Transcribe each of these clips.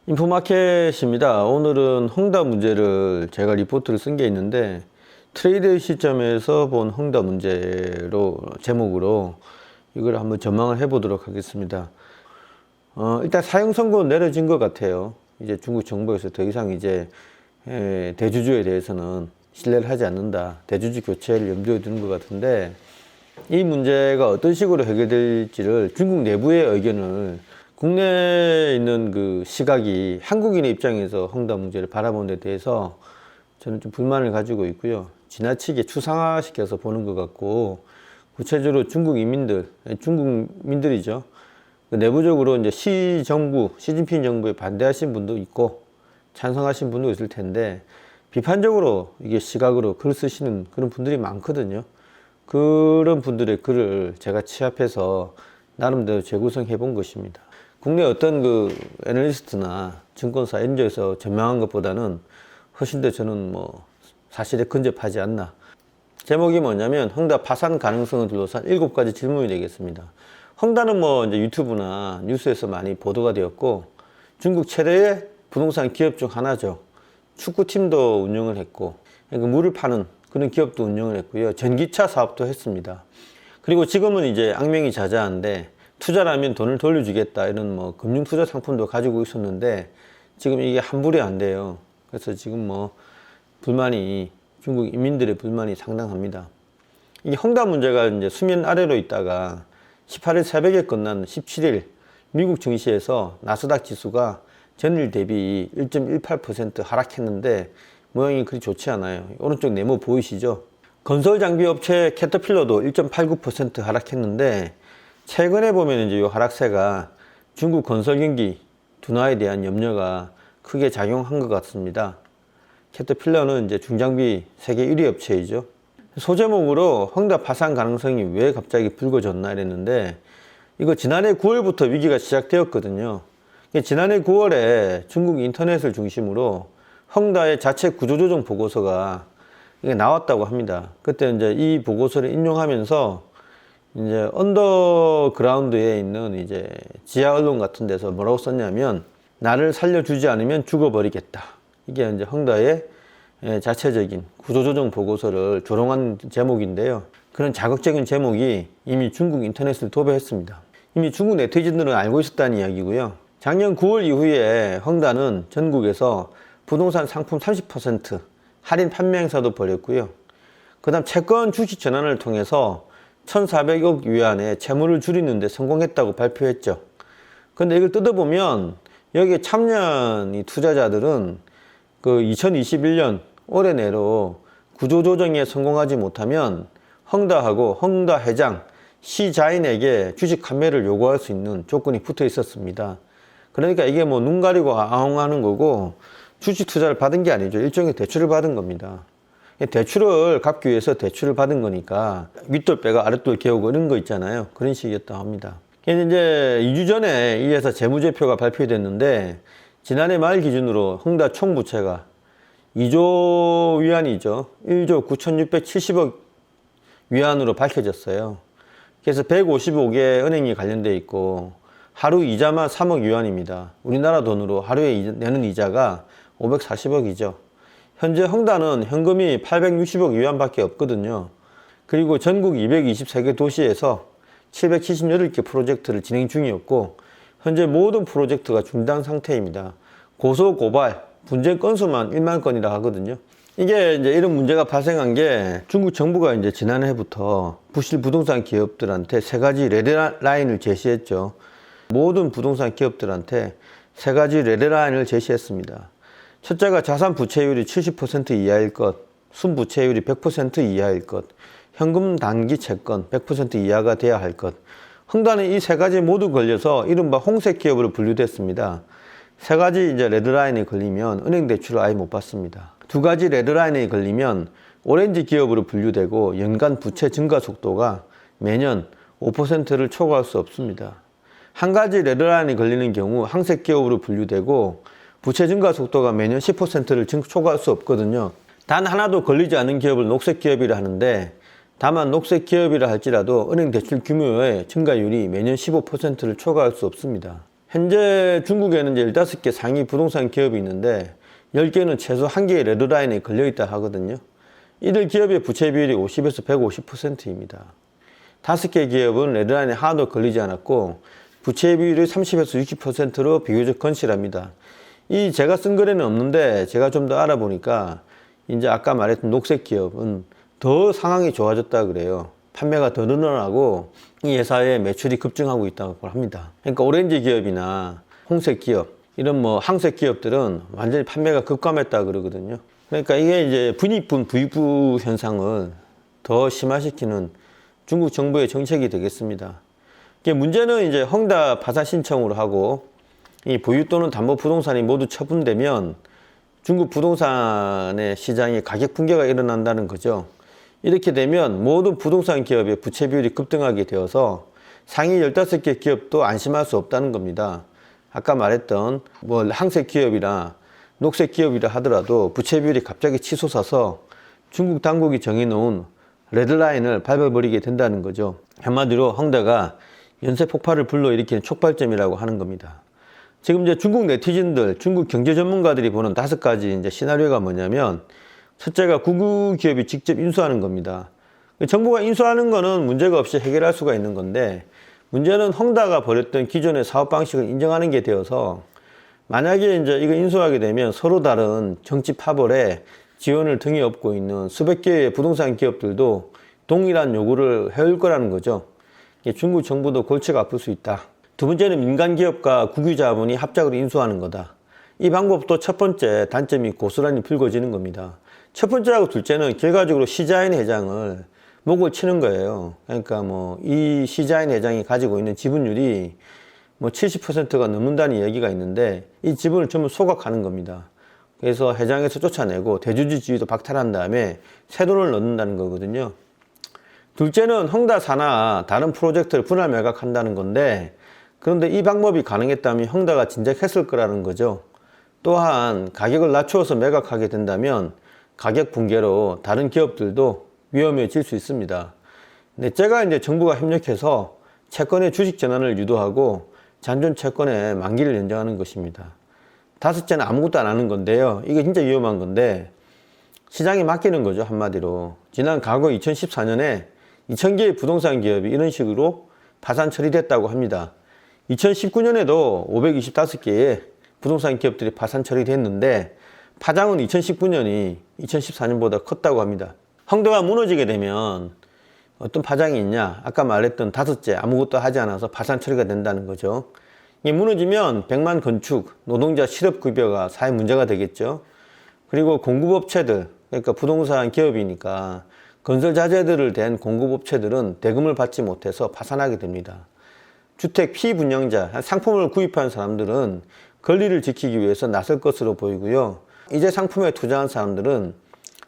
인포마켓입니다. 오늘은 헝다 문제를 제가 리포트를 쓴 게 있는데 트레이드 시점에서 본 헝다 문제로 제목으로 이걸 한번 전망을 해보도록 하겠습니다. 일단 사형 선고 내려진 것 같아요. 이제 중국 정부에서 더 이상 이제 대주주에 대해서는 신뢰를 하지 않는다. 대주주 교체를 염두에 두는 것 같은데 이 문제가 어떤 식으로 해결될지를 중국 내부의 의견을 국내에 있는 그 시각이 한국인의 입장에서 헝다 문제를 바라보는 데 대해서 저는 좀 불만을 가지고 있고요. 지나치게 추상화시켜서 보는 것 같고 구체적으로 중국민들이죠. 내부적으로 이제 시진핑 정부에 반대하신 분도 있고 찬성하신 분도 있을 텐데 비판적으로 이게 시각으로 글 쓰시는 그런 분들이 많거든요. 그런 분들의 글을 제가 취합해서 나름대로 재구성해 본 것입니다. 국내 어떤 그 애널리스트나 증권사 엔저에서 전망한 것보다는 훨씬 더 저는 뭐 사실에 근접하지 않나. 제목이 뭐냐면 헝다 파산 가능성을 둘러싼 7가지 질문이 되겠습니다. 헝다는 뭐 이제 유튜브나 뉴스에서 많이 보도가 되었고 중국 최대의 부동산 기업 중 하나죠. 축구팀도 운영을 했고 그러니까 물을 파는 그런 기업도 운영을 했고요. 전기차 사업도 했습니다. 그리고 지금은 이제 악명이 자자한데 투자라면 돈을 돌려주겠다 이런 뭐 금융투자 상품도 가지고 있었는데 지금 이게 환불이 안 돼요. 그래서 지금 뭐 중국 인민들의 불만이 상당합니다. 이 헝다 문제가 이제 수면 아래로 있다가 18일 새벽에 끝난 17일 미국 증시에서 나스닥 지수가 전일 대비 1.18% 하락했는데 모양이 그리 좋지 않아요. 오른쪽 네모 보이시죠? 건설 장비 업체 캐터필러도 1.89% 하락했는데 최근에 보면 이제 이 하락세가 중국 건설 경기 둔화에 대한 염려가 크게 작용한 것 같습니다. 캐터필러는 이제 중장비 세계 1위 업체이죠. 소제목으로 헝다 파산 가능성이 왜 갑자기 불거졌나 이랬는데 이거 지난해 9월부터 위기가 시작되었거든요. 지난해 9월에 중국 인터넷을 중심으로 헝다의 자체 구조조정 보고서가 이게 나왔다고 합니다. 그때 이제 이 보고서를 인용하면서 이제 언더그라운드에 있는 이제 지하 언론 같은 데서 뭐라고 썼냐면 나를 살려주지 않으면 죽어버리겠다. 이게 이제 헝다의 자체적인 구조조정 보고서를 조롱한 제목인데요. 그런 자극적인 제목이 이미 중국 인터넷을 도배했습니다. 이미 중국 네티즌들은 알고 있었다는 이야기고요. 작년 9월 이후에 헝다는 전국에서 부동산 상품 30% 할인 판매 행사도 벌였고요. 그 다음 채권 주식 전환을 통해서 1,400억 위안의 채무를 줄이는 데 성공했다고 발표했죠. 근데 이걸 뜯어보면 여기에 참여한 이 투자자들은 그 2021년 올해 내로 구조조정에 성공하지 못하면 헝다하고 헝다 회장 시자인에게 주식 판매를 요구할 수 있는 조건이 붙어 있었습니다. 그러니까 이게 뭐 눈 가리고 아웅하는 거고 주식 투자를 받은 게 아니죠. 일종의 대출을 받은 겁니다. 대출을 갚기 위해서 대출을 받은 거니까 윗돌 빼가 아랫돌 개우고 이런 거 있잖아요. 그런 식이었다고 합니다. 이제 2주 전에 이 회사 재무제표가 발표됐는데 지난해 말 기준으로 헝다 총 부채가 2조 위안이죠. 1조 9,670억 위안으로 밝혀졌어요. 그래서 155개 은행이 관련돼 있고 하루 이자만 3억 위안입니다. 우리나라 돈으로 하루에 내는 이자가 540억이죠. 현재 헝다는 현금이 860억 위안밖에 없거든요. 그리고 전국 223개 도시에서 778개 프로젝트를 진행 중이었고 현재 모든 프로젝트가 중단 상태입니다. 고소 고발 분쟁 건수만 1만 건이라 하거든요. 이게 이제 이런 문제가 발생한 게 중국 정부가 이제 지난해부터 부실 부동산 기업들한테 3가지 레드라인을 제시했죠. 모든 부동산 기업들한테 3가지 레드라인을 제시했습니다. 첫째가 자산 부채율이 70% 이하일 것, 순부채율이 100% 이하일 것, 현금 단기 채권 100% 이하가 돼야 할 것. 헝다는 이 3가지 모두 걸려서 이른바 홍색 기업으로 분류됐습니다. 3가지 이제 레드라인에 걸리면 은행 대출을 아예 못 받습니다. 2가지 레드라인에 걸리면 오렌지 기업으로 분류되고 연간 부채 증가 속도가 매년 5%를 초과할 수 없습니다. 1가지 레드라인에 걸리는 경우 항색 기업으로 분류되고 부채 증가 속도가 매년 10%를 초과할 수 없거든요. 단 하나도 걸리지 않은 기업을 녹색 기업이라 하는데 다만 녹색 기업이라 할지라도 은행 대출 규모의 증가율이 매년 15%를 초과할 수 없습니다. 현재 중국에는 이제 15개 상위 부동산 기업이 있는데 10개는 최소 1개의 레드라인에 걸려있다 하거든요. 이들 기업의 부채 비율이 50에서 150%입니다. 5개 기업은 레드라인에 하나도 걸리지 않았고 부채 비율이 30에서 60%로 비교적 건실합니다. 이 제가 쓴 글에는 없는데 제가 좀 더 알아보니까 이제 아까 말했던 녹색 기업은 더 상황이 좋아졌다 그래요. 판매가 더 늘어나고 이 회사의 매출이 급증하고 있다고 합니다. 그러니까 오렌지 기업이나 홍색 기업, 이런 뭐 항색 기업들은 완전히 판매가 급감했다 그러거든요. 그러니까 이게 이제 분익분 부익부 현상을 더 심화시키는 중국 정부의 정책이 되겠습니다. 이게 문제는 이제 헝다 파산 신청으로 하고 이 보유 또는 담보 부동산이 모두 처분되면 중국 부동산의 시장에 가격 붕괴가 일어난다는 거죠. 이렇게 되면 모든 부동산 기업의 부채 비율이 급등하게 되어서 상위 15개 기업도 안심할 수 없다는 겁니다. 아까 말했던 뭐 항색 기업이나 녹색 기업이라 하더라도 부채 비율이 갑자기 치솟아서 중국 당국이 정해놓은 레드라인을 밟아버리게 된다는 거죠. 한마디로 헝다가 연쇄 폭발을 불러일으키는 촉발점이라고 하는 겁니다. 지금 이제 중국 네티즌들, 중국 경제 전문가들이 보는 5가지 이제 시나리오가 뭐냐면, 첫째가 국유 기업이 직접 인수하는 겁니다. 정부가 인수하는 거는 문제가 없이 해결할 수가 있는 건데, 문제는 헝다가 벌였던 기존의 사업 방식을 인정하는 게 되어서, 만약에 이제 이거 인수하게 되면 서로 다른 정치 파벌에 지원을 등에 업고 있는 수백 개의 부동산 기업들도 동일한 요구를 해올 거라는 거죠. 중국 정부도 골치가 아플 수 있다. 두 번째는 민간 기업과 국유 자본이 합작으로 인수하는 거다. 이 방법도 첫 번째 단점이 고스란히 불거지는 겁니다. 첫 번째하고 둘째는 결과적으로 시자인 회장을 목을 치는 거예요. 그러니까 뭐 이 시자인 회장이 가지고 있는 지분율이 뭐 70%가 넘는다는 얘기가 있는데 이 지분을 전부 소각하는 겁니다. 그래서 회장에서 쫓아내고 대주주 지위도 박탈한 다음에 새 돈을 넣는다는 거거든요. 둘째는 헝다 사나 다른 프로젝트를 분할 매각한다는 건데, 그런데 이 방법이 가능했다면 헝다가 진작했을 거라는 거죠. 또한 가격을 낮추어서 매각하게 된다면 가격 붕괴로 다른 기업들도 위험해질 수 있습니다. 넷째가 이제 정부가 협력해서 채권의 주식 전환을 유도하고 잔존 채권의 만기를 연장하는 것입니다. 다섯째는 아무것도 안 하는 건데요. 이게 진짜 위험한 건데, 시장에 맡기는 거죠, 한마디로. 지난 과거 2014년에 2000개의 부동산 기업이 이런 식으로 파산 처리됐다고 합니다. 2019년에도 525개의 부동산 기업들이 파산 처리됐는데, 파장은 2019년이 2014년보다 컸다고 합니다. 헝다가 무너지게 되면 어떤 파장이 있냐? 아까 말했던 다섯째, 아무것도 하지 않아서 파산 처리가 된다는 거죠. 이게 무너지면 100만 건축, 노동자 실업급여가 사회 문제가 되겠죠. 그리고 공급업체들, 그러니까 부동산 기업이니까 건설 자재들을 댄 공급업체들은 대금을 받지 못해서 파산하게 됩니다. 주택 피분양자, 상품을 구입한 사람들은 권리를 지키기 위해서 나설 것으로 보이고요. 이제 상품에 투자한 사람들은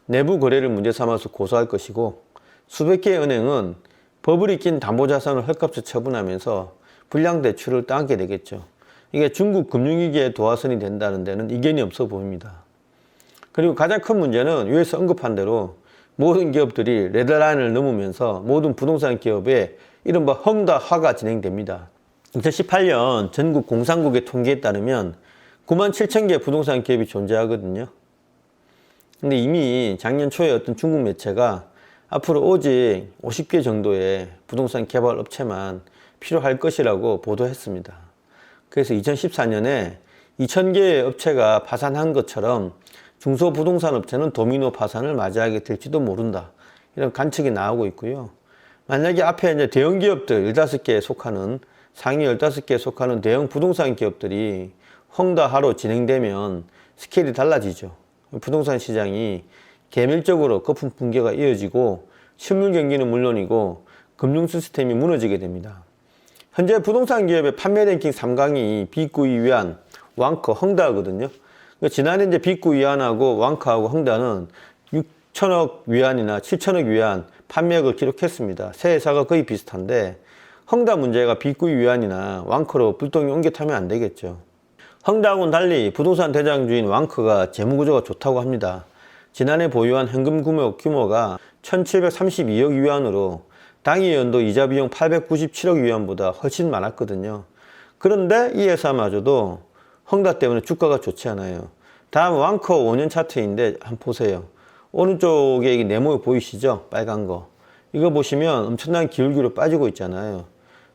내부 거래를 문제 삼아서 고소할 것이고, 수백 개의 은행은 버블이 낀 담보자산을 헐값에 처분하면서 불량 대출을 따게 되겠죠. 이게 중국 금융위기의 도화선이 된다는 데는 이견이 없어 보입니다. 그리고 가장 큰 문제는 위에서 언급한 대로 모든 기업들이 레드라인을 넘으면서 모든 부동산 기업의 이른바 헝다화가 진행됩니다. 2018년 전국 공산국의 통계에 따르면 97,000개 부동산 기업이 존재하거든요. 근데 이미 작년 초에 어떤 중국 매체가 앞으로 오직 50개 정도의 부동산 개발 업체만 필요할 것이라고 보도했습니다. 그래서 2014년에 2000개의 업체가 파산한 것처럼 중소부동산 업체는 도미노 파산을 맞이하게 될지도 모른다. 이런 관측이 나오고 있고요. 만약에 앞에 이제 대형 기업들 15개에 속하는, 상위 15개에 속하는 대형 부동산 기업들이 헝다화로 진행되면 스케일이 달라지죠. 부동산 시장이 개별적으로 거품 붕괴가 이어지고 실물 경기는 물론이고 금융 시스템이 무너지게 됩니다. 현재 부동산 기업의 판매 랭킹 3강이 빅구이 위안, 왕커, 헝다거든요. 지난해 이제 빅구이 위안하고 왕커하고 헝다는 6천억 위안이나 7천억 위안 판매額을 기록했습니다. 세 회사가 거의 비슷한데, 헝다 문제가 빅구이 위안이나 왕커로 불똥이 옮겨 타면 안 되겠죠. 헝다하고는 달리 부동산 대장주인 왕커가 재무구조가 좋다고 합니다. 지난해 보유한 현금 규모가 1732억 위안으로 당일 연도 이자 비용 897억 위안보다 훨씬 많았거든요. 그런데 이 회사마저도 헝다 때문에 주가가 좋지 않아요. 다음 왕커 5년 차트인데 한번 보세요. 오른쪽에 이 네모 보이시죠? 빨간 거. 이거 보시면 엄청난 기울기로 빠지고 있잖아요.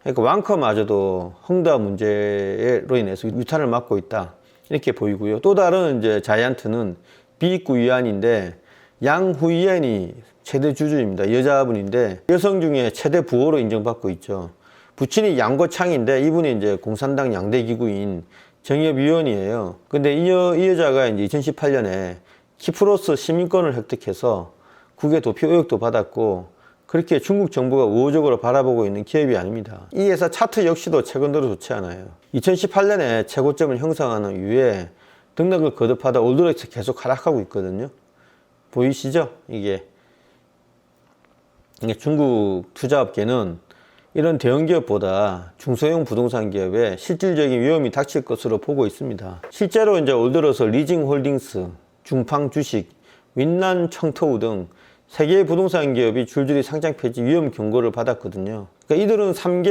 그러니까 왕커마저도 헝다 문제로 인해서 유탄을 맞고 있다. 이렇게 보이고요. 또 다른 이제 자이언트는 비익구 위안인데 양후이엔이 최대 주주입니다. 여자분인데 여성 중에 최대 부호로 인정받고 있죠. 부친이 양거창인데 이분이 이제 공산당 양대 기구인 정협위원이에요. 근데 이 여자가 이제 2018년에 키프로스 시민권을 획득해서 국외 도피 의혹도 받았고 그렇게 중국 정부가 우호적으로 바라보고 있는 기업이 아닙니다. 이 회사 차트 역시도 최근 들어 좋지 않아요. 2018년에 최고점을 형성하는 이후에 등락을 거듭하다 올 들어 계속 하락하고 있거든요. 보이시죠? 이게 중국 투자업계는 이런 대형 기업보다 중소형 부동산 기업에 실질적인 위험이 닥칠 것으로 보고 있습니다. 실제로 이제 올 들어서 리징홀딩스, 중팡 주식, 윈난 청토우 등 세 개의 부동산 기업이 줄줄이 상장 폐지 위험 경고를 받았거든요. 그러니까 이들은 3개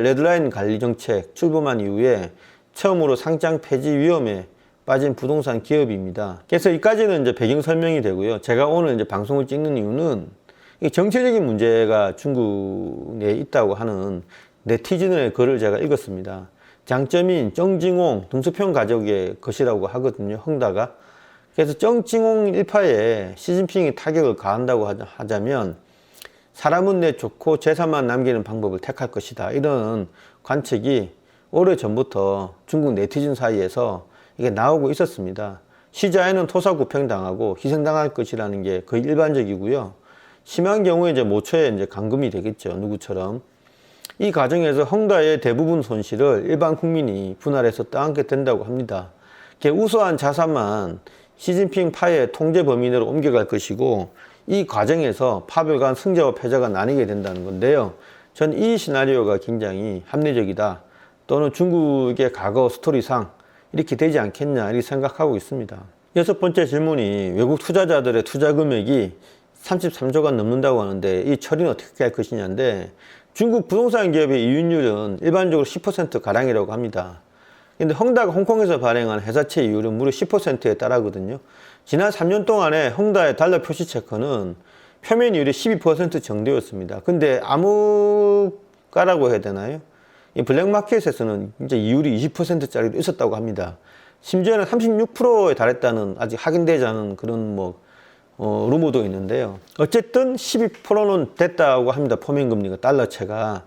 레드라인 관리 정책 출범한 이후에 처음으로 상장 폐지 위험에 빠진 부동산 기업입니다. 그래서 여기까지는 이제 배경 설명이 되고요. 제가 오늘 이제 방송을 찍는 이유는 정치적인 문제가 중국에 있다고 하는 네티즌의 글을 제가 읽었습니다. 장점인 정징홍 등수평 가족의 것이라고 하거든요. 헝다가. 그래서 정징홍 일파에 시진핑이 타격을 가한다고 하자면 사람은 내 좋고 재산만 남기는 방법을 택할 것이다. 이런 관측이 오래전부터 중국 네티즌 사이에서 이게 나오고 있었습니다. 시자에는 토사구팽당하고 희생당할 것이라는 게 거의 일반적이고요. 심한 경우에 이제 모처에 이제 감금이 되겠죠. 누구처럼. 이 과정에서 헝다의 대부분 손실을 일반 국민이 분할해서 떠안게 된다고 합니다. 우수한 자산만 시진핑 파의 통제 범위 내로 옮겨갈 것이고 이 과정에서 파별 간 승자와 패자가 나뉘게 된다는 건데요. 전 이 시나리오가 굉장히 합리적이다. 또는 중국의 과거 스토리상 이렇게 되지 않겠냐 이렇게 생각하고 있습니다. 여섯 번째 질문이 외국 투자자들의 투자 금액이 33조가 넘는다고 하는데 이 처리는 어떻게 할 것이냐인데 중국 부동산 기업의 이윤율은 일반적으로 10%가량이라고 합니다. 근데 헝다가 홍콩에서 발행한 회사채 이율은 무려 10%에 달하거든요. 지난 3년 동안에 헝다의 달러 표시 채권은 표면 이율이 12% 정도였습니다. 근데 암흑가라고 해야 되나요? 이 블랙마켓에서는 이제 이율이 20%짜리도 있었다고 합니다. 심지어는 36%에 달했다는 아직 확인되지 않은 그런 루머도 있는데요. 어쨌든 12%는 됐다고 합니다. 포면금리가 달러채가.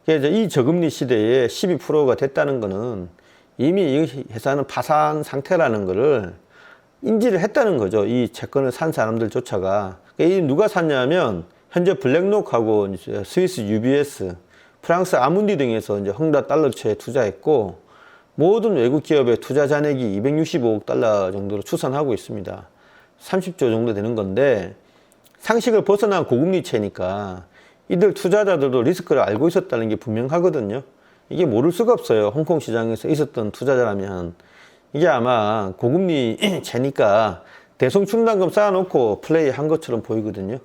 그래서 이 저금리 시대에 12%가 됐다는 거는 이미 이 회사는 파산 상태라는 거를 인지를 했다는 거죠. 이 채권을 산 사람들조차가. 이 누가 샀냐면 현재 블랙록하고 스위스 UBS, 프랑스 아문디 등에서 이제 헝다 달러채에 투자했고 모든 외국 기업의 투자 잔액이 265억 달러 정도로 추산하고 있습니다. 30조 정도 되는 건데 상식을 벗어난 고금리채니까 이들 투자자들도 리스크를 알고 있었다는 게 분명하거든요. 이게 모를 수가 없어요. 홍콩 시장에서 있었던 투자자라면 이게 아마 고금리채니까 대성충당금 쌓아놓고 플레이한 것처럼 보이거든요.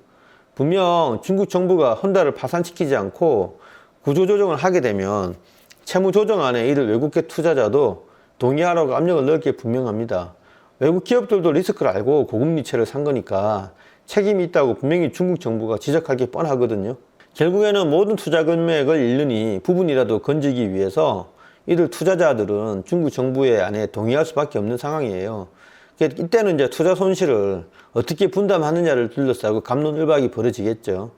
분명 중국 정부가 헝다를 파산시키지 않고 구조조정을 하게 되면 채무조정안에 이들 외국계 투자자도 동의하라고 압력을 넣을 게 분명합니다. 외국 기업들도 리스크를 알고 고금리채를 산 거니까 책임이 있다고 분명히 중국 정부가 지적할 게 뻔하거든요. 결국에는 모든 투자 금액을 잃느니 부분이라도 건지기 위해서 이들 투자자들은 중국 정부의 안에 동의할 수밖에 없는 상황이에요. 이때는 이제 투자 손실을 어떻게 분담하느냐를 둘러싸고 갑론을박이 벌어지겠죠.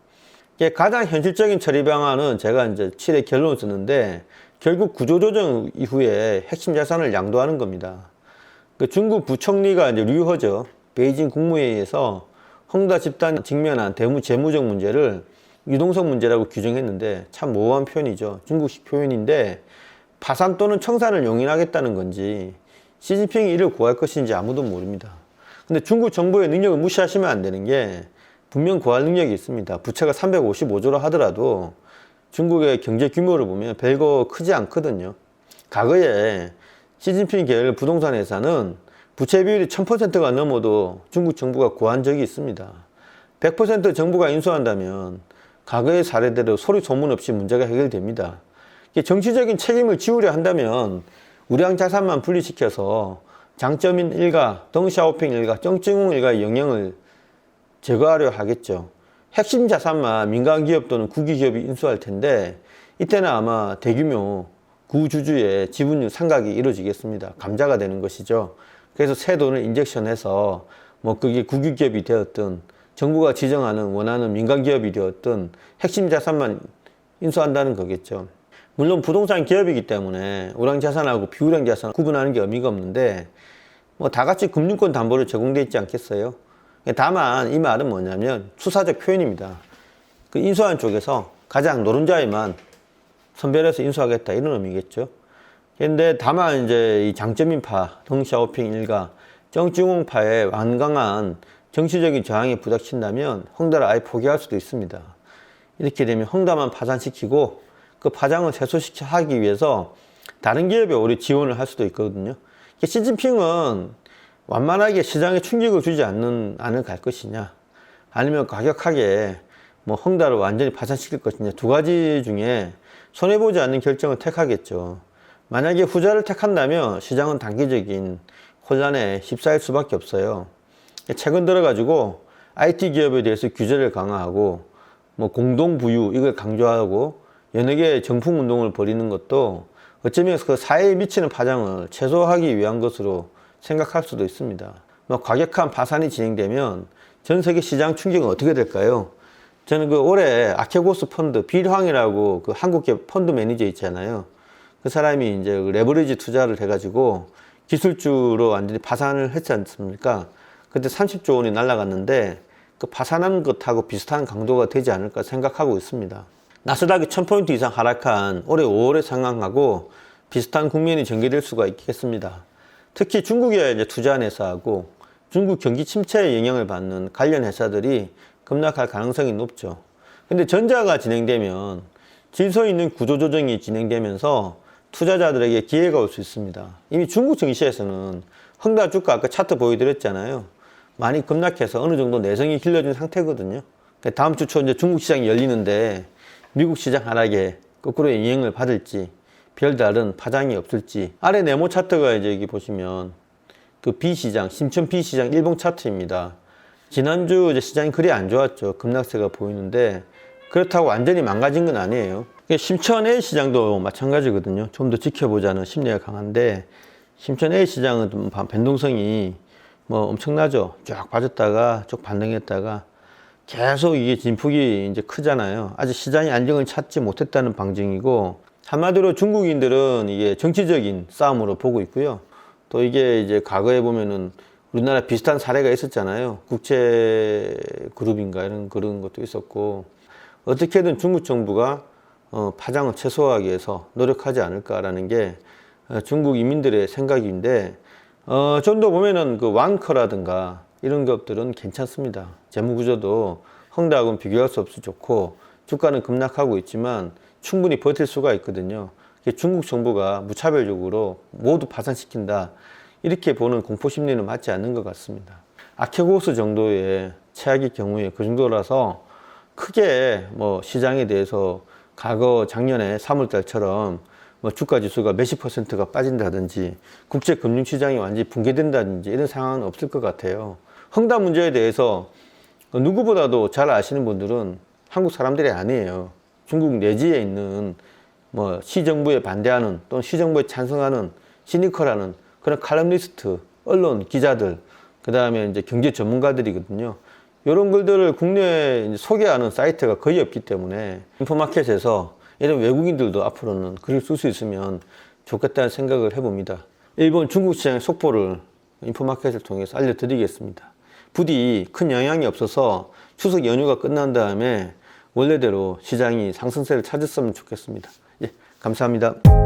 가장 현실적인 처리 방안은 제가 이제 7회 결론을 썼는데 결국 구조조정 이후에 핵심 자산을 양도하는 겁니다. 중국 부총리가 이제 류허죠. 베이징 국무회의에서 헝다 집단 직면한 재무적 문제를 유동성 문제라고 규정했는데 참 모호한 표현이죠. 중국식 표현인데 파산 또는 청산을 용인하겠다는 건지 시진핑이 이를 구할 것인지 아무도 모릅니다. 근데 중국 정부의 능력을 무시하시면 안 되는 게 분명 구할 능력이 있습니다. 부채가 355조라 하더라도 중국의 경제 규모를 보면 별거 크지 않거든요. 과거에 시진핑 계열 부동산 회사는 부채 비율이 1000%가 넘어도 중국 정부가 구한 적이 있습니다. 100% 정부가 인수한다면 과거의 사례대로 소리 소문 없이 문제가 해결됩니다. 정치적인 책임을 지우려 한다면 우량 자산만 분리시켜서 장점인 일가, 덩샤오핑 일가, 정증웅 일가의 영향을 제거하려 하겠죠. 핵심 자산만 민간기업 또는 국유기업이 인수할 텐데 이때는 아마 대규모 구주주의 지분율 상각이 이루어지겠습니다. 감자가 되는 것이죠. 그래서 새 돈을 인젝션해서 뭐 그게 국유기업이 되었든 정부가 지정하는 원하는 민간기업이 되었든 핵심 자산만 인수한다는 거겠죠. 물론 부동산 기업이기 때문에 우량자산하고 비우량자산 구분하는 게 의미가 없는데 뭐 다 같이 금융권 담보를 제공되어 있지 않겠어요? 다만 이 말은 뭐냐면 수사적 표현입니다. 그 인수하는 쪽에서 가장 노른자에만 선별해서 인수하겠다 이런 의미겠죠. 그런데 다만 이제 이 장점인파, 덩샤오핑 일가, 정증웅파의 완강한 정치적인 저항에 부닥친다면 헝다를 아예 포기할 수도 있습니다. 이렇게 되면 헝다만 파산시키고 그 파장을 최소화하기 위해서 다른 기업에 오히려 지원을 할 수도 있거든요. 시진핑은 완만하게 시장에 충격을 주지 않을 갈 것이냐, 아니면 과격하게 뭐 헝다를 완전히 파산시킬 것이냐, 두 가지 중에 손해보지 않는 결정을 택하겠죠. 만약에 후자를 택한다면 시장은 단기적인 혼란에 휩싸일 수밖에 없어요. 최근 들어가지고 IT 기업에 대해서 규제를 강화하고 뭐 공동부유 이걸 강조하고 여러 개의 정품 운동을 벌이는 것도 어쩌면 그 사회에 미치는 파장을 최소화하기 위한 것으로 생각할 수도 있습니다. 뭐 과격한 파산이 진행되면 전 세계 시장 충격은 어떻게 될까요? 저는 그 올해 아케고스 펀드 빌황이라고 그 한국계 펀드 매니저 있잖아요. 그 사람이 이제 레버리지 투자를 해가지고 기술주로 완전히 파산을 했지 않습니까? 그때 30조 원이 날아갔는데 그 파산한 것하고 비슷한 강도가 되지 않을까 생각하고 있습니다. 나스닥이 1000포인트 이상 하락한 올해 5월의 상황하고 비슷한 국면이 전개될 수가 있겠습니다. 특히 중국에 이제 투자한 회사하고 중국 경기 침체에 영향을 받는 관련 회사들이 급락할 가능성이 높죠. 근데 전자가 진행되면 질서 있는 구조조정이 진행되면서 투자자들에게 기회가 올 수 있습니다. 이미 중국 증시에서는 헝다 주가 아까 차트 보여드렸잖아요. 많이 급락해서 어느 정도 내성이 길러진 상태거든요. 다음 주 초 이제 중국 시장이 열리는데 미국 시장 하락에 거꾸로 영향을 받을지 별다른 파장이 없을지. 아래 네모 차트가 이제 여기 보시면 그 B시장, 심천 B시장 일봉 차트입니다. 지난주 이제 시장이 그리 안 좋았죠. 급락세가 보이는데 그렇다고 완전히 망가진 건 아니에요. 심천 A 시장도 마찬가지거든요. 좀 더 지켜보자는 심리가 강한데 심천 A 시장은 좀 변동성이 뭐 엄청나죠. 쫙 빠졌다가 쭉 반등했다가 계속 이게 진폭이 이제 크잖아요. 아직 시장이 안정을 찾지 못했다는 방증이고, 한마디로 중국인들은 이게 정치적인 싸움으로 보고 있고요. 또 이게 이제 과거에 보면은 우리나라 비슷한 사례가 있었잖아요. 국채그룹인가 이런 그런 것도 있었고, 어떻게든 중국 정부가 파장을 최소화하기 위해서 노력하지 않을까라는 게 중국 인민들의 생각인데, 좀 더 보면은 그 왕커라든가 이런 것들은 괜찮습니다. 재무구조도 헝다하고는 비교할 수 없이 좋고 주가는 급락하고 있지만 충분히 버틸 수가 있거든요. 중국 정부가 무차별적으로 모두 파산시킨다 이렇게 보는 공포심리는 맞지 않는 것 같습니다. 아케고스 정도의 최악의 경우에 그 정도라서 크게 뭐 시장에 대해서 과거 작년에 3월달처럼 뭐 주가 지수가 몇십 %가 빠진다든지 국제 금융시장이 완전히 붕괴된다든지 이런 상황은 없을 것 같아요. 헝다 문제에 대해서 누구보다도 잘 아시는 분들은 한국 사람들이 아니에요. 중국 내지에 있는 뭐 시정부에 반대하는 또는 시정부에 찬성하는 시니컬하는 그런 칼럼니스트, 언론 기자들, 그 다음에 이제 경제 전문가들이거든요. 이런 글들을 국내에 소개하는 사이트가 거의 없기 때문에 인포마켓에서 이런 외국인들도 앞으로는 글을 쓸 수 있으면 좋겠다는 생각을 해봅니다. 일본 중국 시장의 속보를 인포마켓을 통해서 알려드리겠습니다. 부디 큰 영향이 없어서 추석 연휴가 끝난 다음에 원래대로 시장이 상승세를 찾았으면 좋겠습니다. 예, 감사합니다.